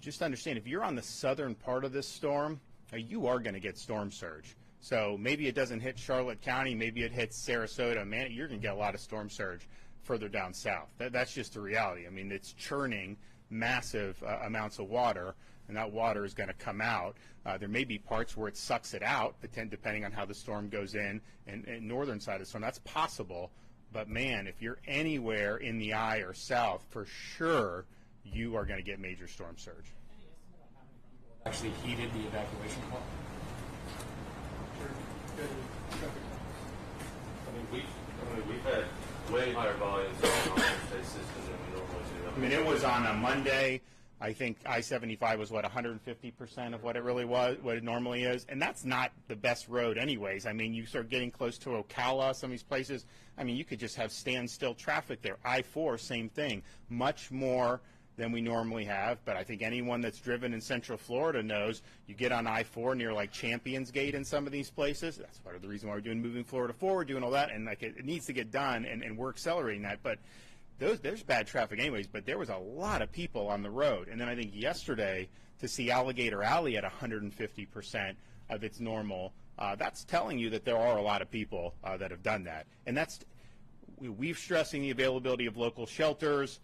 Just understand, if you're on the southern part of this storm, you are going to get storm surge. So maybe it doesn't hit Charlotte County, maybe it hits Sarasota. Man, you're going to get a lot of storm surge further down south. That's just the reality. I mean, it's churning massive amounts of water, and that water is going to come out. There may be parts where it sucks it out, depending on how the storm goes in, and northern side of the storm. That's possible. But, man, if you're anywhere in the eye or south, for sure you are going to get major storm surge. Any estimate on how many people have actually heeded the evacuation call? We've had way higher volumes on the state system than we normally do. I mean, it was on a Monday. I think I-75 was, 150% of what it really was, what it normally is. And that's not the best road anyways. I mean, you start getting close to Ocala, some of these places. I mean, you could just have standstill traffic there. I-4, same thing. Much more than we normally have. But I think anyone that's driven in Central Florida knows you get on I-4 near like Champions Gate in some of these places. That's part of the reason why we're doing Moving Florida Forward, doing all that, and like it needs to get done, and we're accelerating that. But there's bad traffic anyways, but there was a lot of people on the road. And then I think yesterday to see Alligator Alley at 150% of its normal, that's telling you that there are a lot of people that have done that. And we've stressing the availability of local shelters.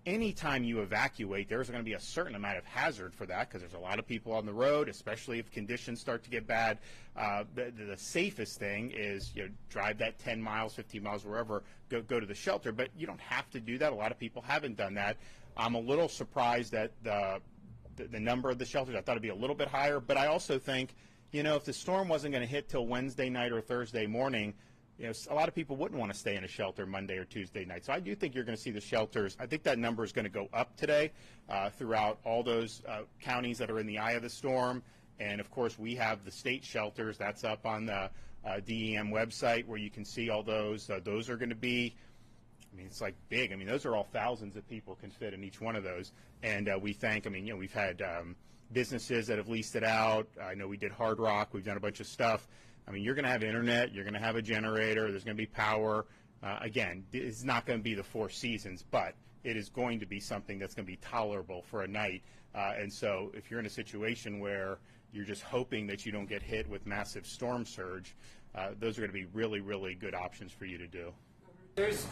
Anytime you evacuate, there's going to be a certain amount of hazard for that because there's a lot of people on the road, especially if conditions start to get bad. The safest thing is drive that 10 miles, 15 miles, wherever, go to the shelter. But you don't have to do that. A lot of people haven't done that. I'm a little surprised at the number of the shelters. I thought it'd be a little bit higher. But I also think, if the storm wasn't going to hit till Wednesday night or Thursday morning, a lot of people wouldn't want to stay in a shelter Monday or Tuesday night. So I do think you're going to see the shelters. I think that number is going to go up today throughout all those counties that are in the eye of the storm. And, of course, we have the state shelters. That's up on the DEM website where you can see all those. Those are going to be, it's like big. Those are all thousands of people can fit in each one of those. And we thank, we've had businesses that have leased it out. I know we did Hard Rock. We've done a bunch of stuff. You're going to have internet, you're going to have a generator, there's going to be power. Again, it's not going to be the Four Seasons, but it is going to be something that's going to be tolerable for a night. And so if you're in a situation where you're just hoping that you don't get hit with massive storm surge, those are going to be really, really good options for you to do.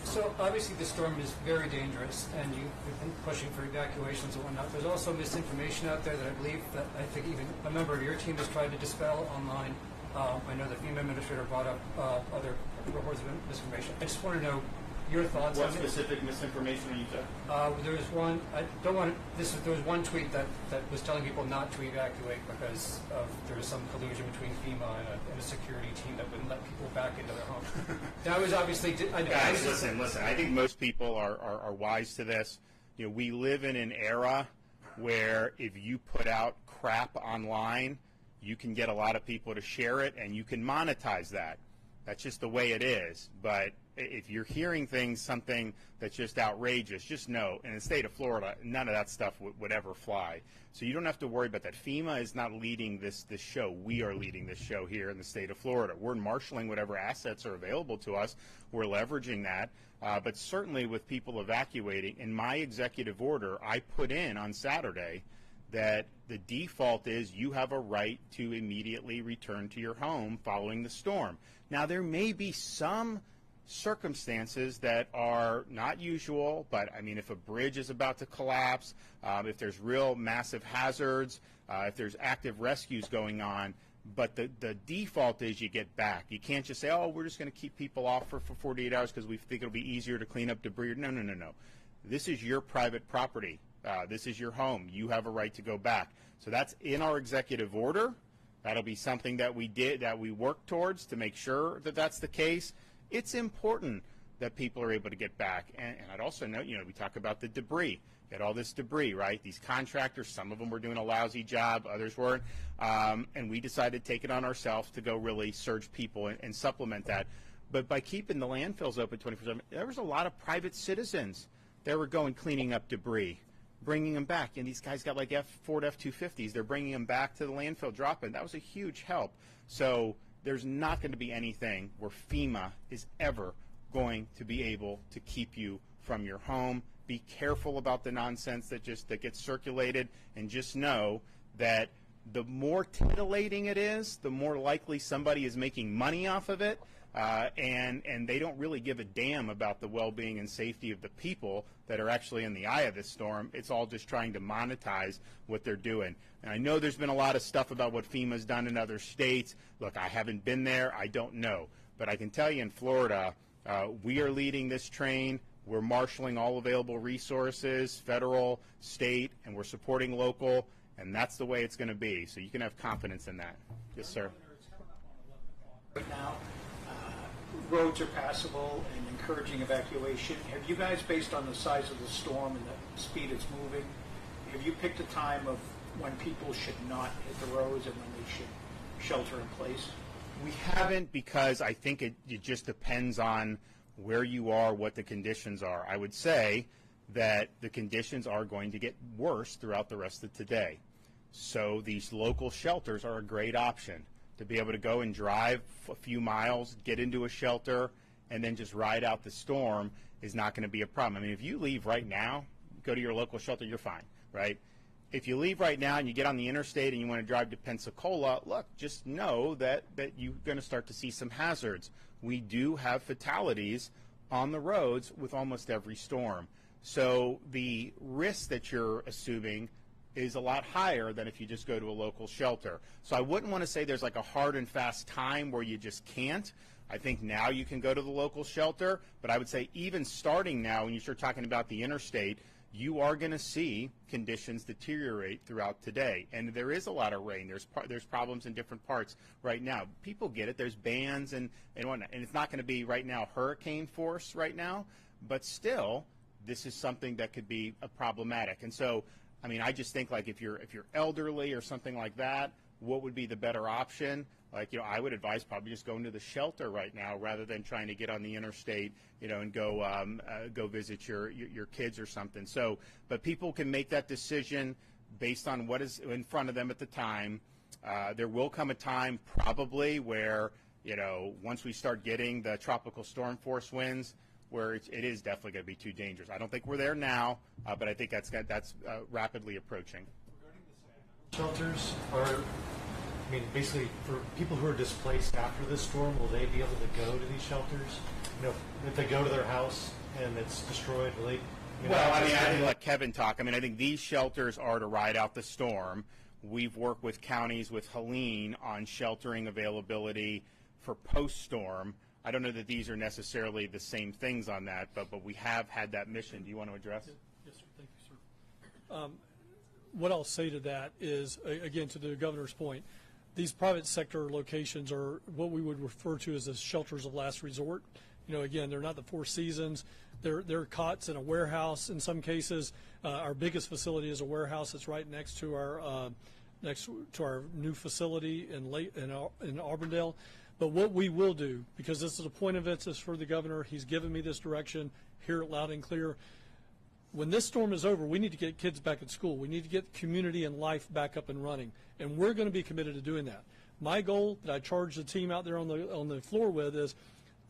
So obviously the storm is very dangerous, and you've been pushing for evacuations and whatnot. There's also misinformation out there that I think even a member of your team has tried to dispel online. I know the FEMA administrator brought up other reports of misinformation. I just want to know your thoughts on it. What specific misinformation are you talking? There was one. There was one tweet that was telling people not to evacuate because there was some collusion between FEMA and a security team that wouldn't let people back into their homes. That was obviously. Guys, listen. I think most people are wise to this. We live in an era where if you put out crap online, you can get a lot of people to share it, and you can monetize that. That's just the way it is. But if you're hearing something that's just outrageous, just know, in the state of Florida, none of that stuff would ever fly. So you don't have to worry about that. FEMA is not leading this show. We are leading this show here in the state of Florida. We're marshaling whatever assets are available to us. We're leveraging that. But certainly with people evacuating, in my executive order, I put in on Saturday that the default is you have a right to immediately return to your home following the storm. Now, there may be some circumstances that are not usual, but if a bridge is about to collapse, if there's real massive hazards, if there's active rescues going on, but the default is you get back. You can't just say, we're just going to keep people off for 48 hours because we think it'll be easier to clean up debris. No. This is your private property. This is your home. You have a right to go back. So that's in our executive order. That'll be something that we work towards to make sure that that's the case. It's important that people are able to get back. And I'd also note, we talk about the debris. Get all this debris, right? These contractors, some of them were doing a lousy job, others weren't. And we decided to take it on ourselves to go really surge people and supplement that. But by keeping the landfills open 24/7, there was a lot of private citizens that were going cleaning up debris, bringing them back. And these guys got like Ford F-250s. They're bringing them back to the landfill drop-in. That was a huge help. So there's not going to be anything where FEMA is ever going to be able to keep you from your home. Be careful about the nonsense that gets circulated, and just know that the more titillating it is, the more likely somebody is making money off of it. And they don't really give a damn about the well-being and safety of the people that are actually in the eye of this storm. It's all just trying to monetize what they're doing. And I know there's been a lot of stuff about what FEMA's done in other states. Look, I haven't been there. I don't know. But I can tell you in Florida, we are leading this train. We're marshaling all available resources, federal, state, and we're supporting local. And that's the way it's going to be. So you can have confidence in that. Yes, sir. Right now, roads are passable and encouraging evacuation. Have you guys, based on the size of the storm and the speed it's moving, have you picked a time of when people should not hit the roads and when they should shelter in place? We haven't, because I think it just depends on where you are, what the conditions are. I would say that the conditions are going to get worse throughout the rest of today. So these local shelters are a great option to be able to go and drive a few miles, get into a shelter, and then just ride out the storm is not going to be a problem. I mean, if you leave right now, go to your local shelter, you're fine, right? If you leave right now and you get on the interstate and you want to drive to Pensacola, look, just know that you're going to start to see some hazards. We do have fatalities on the roads with almost every storm. So the risk that you're assuming is a lot higher than if you just go to a local shelter. So I wouldn't want to say there's like a hard and fast time where you just can't. I think now you can go to the local shelter, but I would say even starting now, when you start talking about the interstate, you are going to see conditions deteriorate throughout today. And there is a lot of rain. There's problems in different parts right now. People get it. There's bands and whatnot. And it's not going to be right now hurricane force right now, but still, this is something that could be problematic. And so, I mean, I just think like if you're elderly or something like that, what would be the better option? Like, you know, I would advise probably just going to the shelter right now rather than trying to get on the interstate, you know, and go visit your kids or something. So, but people can make that decision based on what is in front of them at the time. There will come a time probably where, you know, once we start getting the tropical storm force winds, where it is definitely going to be too dangerous. I don't think we're there now, but I think that's rapidly approaching. Shelters are, I mean, basically for people who are displaced after this storm, will they be able to go to these shelters? You know, if they go to their house and it's destroyed, will they? You know, well, I mean, I think let Kevin talk. I mean, I think these shelters are to ride out the storm. We've worked with counties with Helene on sheltering availability for post-storm. I don't know that these are necessarily the same things on that, but we have had that mission. Do you want to address? Yes, sir. Thank you, sir. What I'll say to that is, again, to the governor's point, these private sector locations are what we would refer to as the shelters of last resort. You know, again, they're not the Four Seasons. They're cots in a warehouse in some cases. Our biggest facility is a warehouse that's right next to our new facility in Auburndale. But what we will do, because this is a point of emphasis for the governor, he's given me this direction, hear it loud and clear. When this storm is over, we need to get kids back at school. We need to get community and life back up and running, and we're going to be committed to doing that. My goal that I charge the team out there on the floor with is,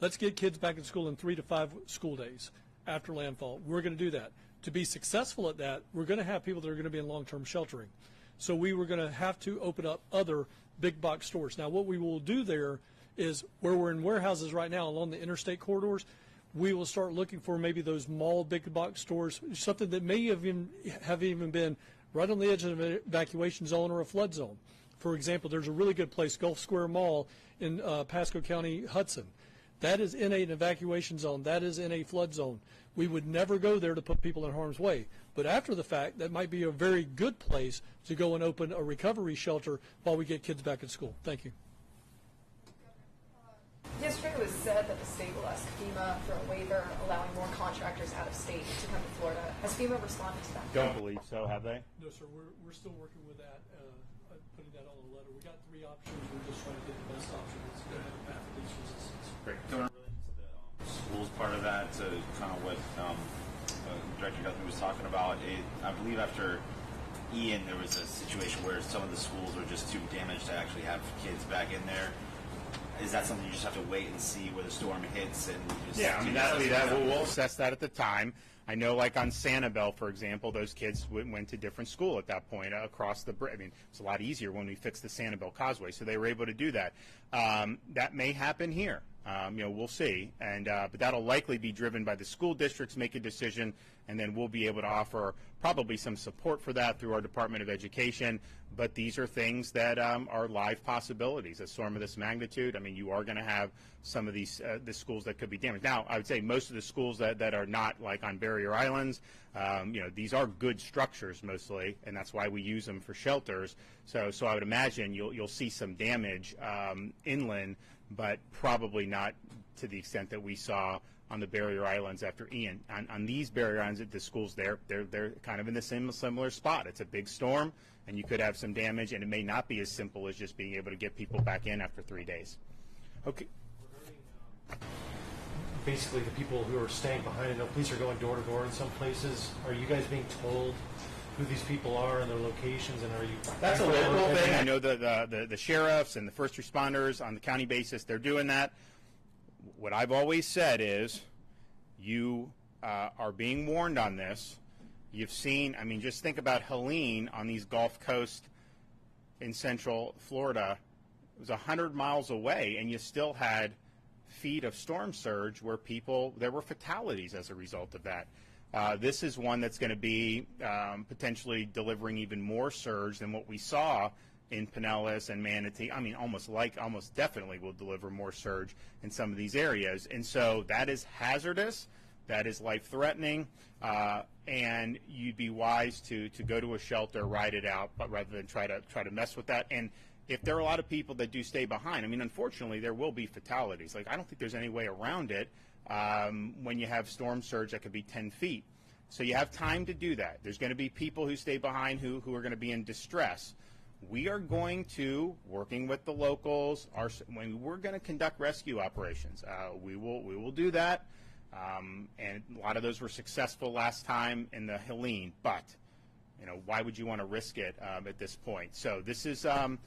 let's get kids back in school in 3 to 5 school days after landfall. We're going to do that. To be successful at that, we're going to have people that are going to be in long-term sheltering. So we were going to have to open up other big box stores. Now, what we will do there is, where we're in warehouses right now along the interstate corridors, we will start looking for maybe those mall big box stores, something that may have even been right on the edge of an evacuation zone or a flood zone. For example, there's a really good place, Gulf Square Mall in Pasco County, Hudson. That is in an evacuation zone. That is in a flood zone. We would never go there to put people in harm's way. But after the fact, that might be a very good place to go and open a recovery shelter while we get kids back at school. Thank you. Yesterday it was said that the state will ask FEMA for a waiver allowing more contractors out of state to come to Florida. Has FEMA responded to that? Don't believe so, have they? No, sir. We're still working with that, putting that on a letter. We got 3 options. We're just trying to get the best option that's going to have a path of least resistance. Great. Going to the schools part of that, to kind of what Director Guthrie was talking about, I believe after Ian, there was a situation where some of the schools were just too damaged to actually have kids back in there. Is that something you just have to wait and see where the storm hits? And just yeah, I mean, we'll assess that at the time. I know, like on Sanibel, for example, those kids went to different school at that point across the bridge. I mean, it's a lot easier when we fixed the Sanibel Causeway, so they were able to do that. That may happen here. You know, we'll see. And but that'll likely be driven by the school districts make a decision, and then we'll be able to offer probably some support for that through our Department of Education. But these are things that are live possibilities. A storm of this magnitude, I mean, you are going to have some of these the schools that could be damaged. Now, I would say most of the schools that are not like on barrier islands, you know, these are good structures mostly, and that's why we use them for shelters. So I would imagine you'll see some damage inland, but probably not to the extent that we saw on the barrier islands after Ian. On these barrier islands, the schools they're kind of in the similar spot. It's a big storm, and you could have some damage, and it may not be as simple as just being able to get people back in after 3 days. Okay. basically the people who are staying behind. I know police are going door to door in some places. Are you guys being told who these people are and their locations, and are you? That's a local thing. I know the sheriffs and the first responders on the county basis, they're doing that. What I've always said is, you are being warned on this. You've seen, I mean, just think about Helene on these Gulf Coast in central Florida. It was 100 miles away, and you still had feet of storm surge where there were fatalities as a result of that. This is one that's going to be potentially delivering even more surge than what we saw in Pinellas and Manatee. I mean, almost definitely will deliver more surge in some of these areas. And so that is hazardous, that is life-threatening, and you'd be wise to go to a shelter, ride it out, but rather than try to mess with that. And if there are a lot of people that do stay behind, I mean, unfortunately, there will be fatalities. Like, I don't think there's any way around it when you have storm surge that could be 10 feet. So you have time to do that. There's going to be people who stay behind who are going to be in distress. We are going to, working with the locals, when we're going to conduct rescue operations. We will do that, and a lot of those were successful last time in the Helene. But why would you want to risk it at this point? So this is a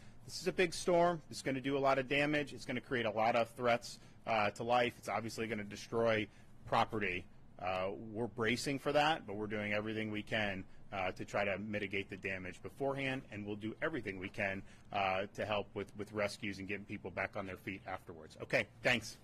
big storm. It's going to do a lot of damage. It's going to create a lot of threats to life. It's obviously going to destroy property. We're bracing for that, but we're doing everything we can to try to mitigate the damage beforehand, and we'll do everything we can to help with rescues and getting people back on their feet afterwards. Okay, thanks.